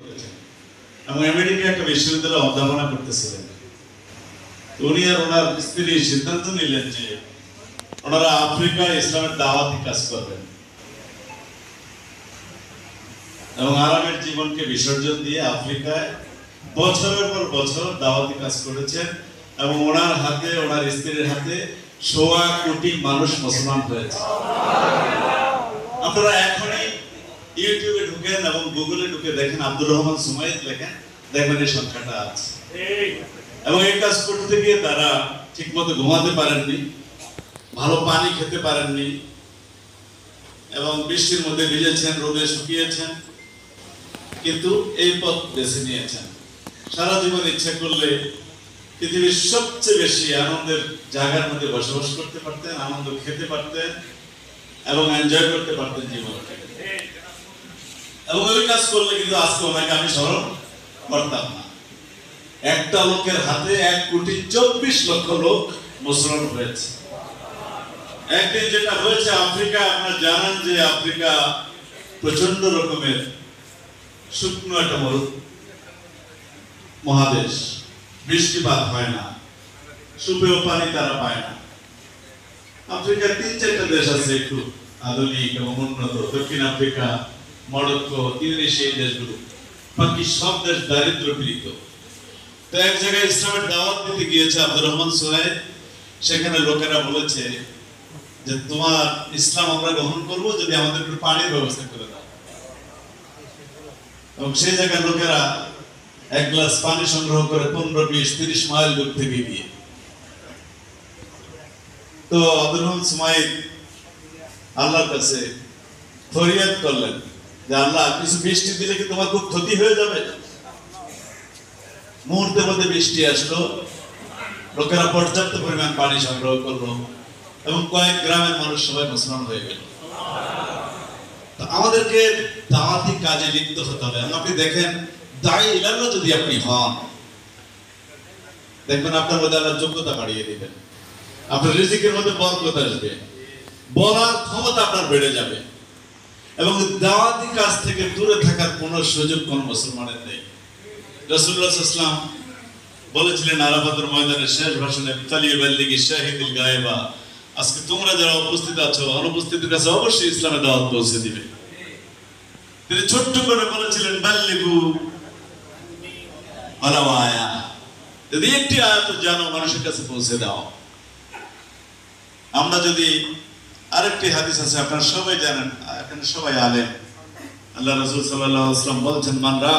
এবং আমেরিকায় একটা বিশ্ববিদ্যালয়ে অধ্যাপনা করতেছিলেন। উনি আর ওনার স্ত্রী সিদ্ধান্ত নিলেন যে ওনারা আফ্রিকায় ইসলামের দাওয়াতি কাজ করবেন এবং আরামের জীবনকে বিসর্জন দিয়ে আফ্রিকায় বছরের পর বছর দাওয়াতি কাজ করেছেন এবং ওনার হাতে, ওনার স্ত্রীর হাতে ১৬ কোটি মানুষ মুসলমান হয়েছে। আপনারা এখনই ইউটিউবে ঢুকেন এবং গুগলে ঢুকে দেখেন, আব্দুর রহমান সুমাইদ লেখেন, দেখবেন এই সংখ্যাটা আছে। এবং এই কাজ করতে গিয়ে তারা ঠিক মতো ঘুমাতে পারেননি, ভালো পানি খেতে পারেননি এবং বৃষ্টির মধ্যে ভিজেছেন, রোদে শুকিয়েছেন, কিন্তু এই পথ বেছে নিয়েছেন। সারা জীবন ইচ্ছা করলে পৃথিবীর সবচেয়ে বেশি আনন্দের জায়গার মধ্যে বসবাস করতে পারতেন, আনন্দ খেতে পারতেন এবং এনজয় করতে পারতেন জীবনকে। এবং ওই কাজ করলে কিন্তু আজকে ওনাকে আমি স্মরণ করতাম না। একটা লোকের হাতে ১,২৪,০০,০০০ লোক মুসলমান হয়েছে। একদিন যেটা হয়েছে আফ্রিকা, আপনারা জানেন যে আফ্রিকা প্রচন্ড রকমের শুকনো একটা মহাদেশ, বৃষ্টিপাত হয় না, সুপেয় পানি তারা পায় না। আফ্রিকার ৩-৪টা দেশ আছে একটু আধুনিক এবং উন্নত, দক্ষিণ আফ্রিকা, মরক্কো, তিউনিসিয়া, এই দেশগুলো। বাকি সব দেশ দারিদ্র পীড়িত। তো এক জায়গায় ইসলামের দাওয়াত দিতে গিয়েছে আব্দুর রহমান সুহাইদ। সেখানে লোকেরা বলেছে যে তোমার ইসলাম আমরা গ্রহণ করব যদি আমাদের একটু পানির ব্যবস্থা করে দাও। এবং সেই জায়গার লোকেরা এক গ্লাস পানি সংগ্রহ করে ১৫, ২০, ৩০ মাইল দূর থেকে গিয়ে, তো আব্দুর রহমান সুমাইদ আল্লাহর কাছে ফরিয়াদ করলেন যে আল্লাহ, কিছু বৃষ্টি দিলে কি তোমার খুব ক্ষতি হয়ে যাবে? মুহূর্তের মধ্যে বৃষ্টি আসলো, লোকেরা পর্যাপ্ত পরিমাণ পানি সংগ্রহ করলো এবং কয়েক গ্রামের মানুষ সবাই মুসলমান হয়ে গেল। আমাদেরকে দাওয়াতি কাজে লিপ্ত হতে হবে। আপনি দেখেন, দায়ী ইলাল্লাহ যদি আপনি হন, দেখবেন আপনার মধ্যে আল্লাহ যোগ্যতা বাড়িয়ে দিবেন, আপনার রিজিকের মধ্যে বরকত আসবে, বলার ক্ষমতা আপনার বেড়ে যাবে এবং দাওয়াতি কাজ থেকে দূরে থাকার কোন সুযোগ কোন মুসলমানের নেই। রাসূলুল্লাহ সাল্লাল্লাহু আলাইহি ওয়াসাল্লাম বলেছিলেন আরাফাতের ময়দানের শেষ ভাষণে, ফালিয়াবাল্লিগি শাহিদুল গায়বা, আজকে তোমরা যারা উপস্থিত আছো, অনুপস্থিতের কাছে অবশ্যই ইসলামের দাওয়াত পৌঁছে দিবে। তিনি ছোট্ট করে বলেছিলেন, বাল্লিগু ওয়ালাউ আয়া, যদি একটি আয়াত জানো মানুষের কাছে পৌঁছে দাও। আমরা যদি আরেকটি হাদিস আছে, আপনারা সবাই জানেন, এখানে সবাই আলেম, আল্লাহ রাসূল সাল্লাল্লাহু আলাইহি ওয়াসাল্লাম বলেছেন, মান রা